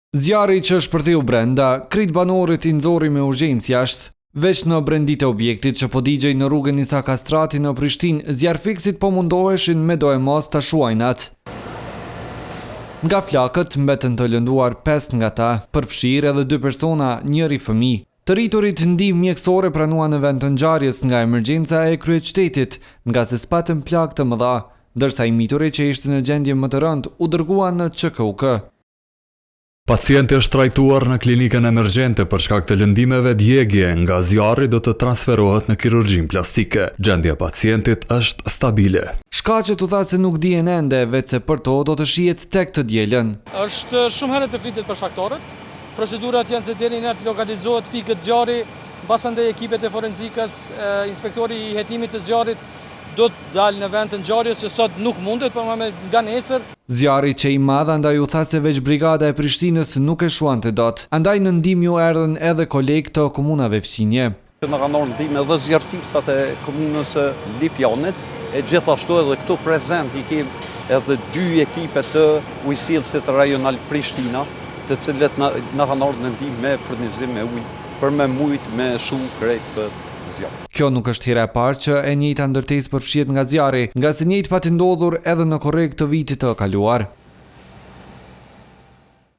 Zjarri që shpërtheu brenda, krejt banorët i nxorri me urgjencë jashtë. Veç në brendit e objektit që po digjej në rrugën Isa Kastrati në Prishtinë, zjarrfiksit po mundoheshin me do e mos të shuajnat. Nga flakët mbetën të lënduar 5 nga ta, përfshirë edhe 2 persona, njëri fëmijë. Të rriturit ndihmë mjekësore pranuan në vend të ngjarjes nga emergjenca e kryeqytetit, nga se spatën plagë të mëdha, ndërsa imituri që ishte në gjendje më të rëndë u dërguan në CKUK. Pacienti është trajtuar në klinikën emergjente për shkak të lëndimeve djegje, nga zjarri do të transferohet në kirurgjin plastike. Gjendja e pacientit është stabile. Shkaqet u tha se nuk dihen ende, veç se për to do të shihet tek të dielën. Është shumë herë të fritet për shkaktorët. Procedurat janë se deri në lokalizohet fikët zjarri, mbasandej ekipet e forenzikës, inspektori i hetimit të zjarrit do të dalë në vend të ngjarjes që sot nuk mundet, por nga nesër. Zjarri që i madh andaj u tha se veç brigada e Prishtinës nuk e shuante dot. Andaj në ndihmë ju erdhën edhe kolegë të komunave fqinje. Në kanë marrë ndihmë edhe zjarrfiksat e komunës së Lipjanit, e gjithashtu edhe këtu prezent i kemi edhe 2 ekipe të ujësillësit rajonal Prishtina, të cilët na kanë ardhur në ndihmë me furnizim me ujë për me mujt me shu krejt të zjarrit. Kjo nuk është hera e parë që e njëjta ndërtesë përfshihet nga zjarri, nga se njëjtë pati ndodhur edhe në korrekt të vitit të kaluar.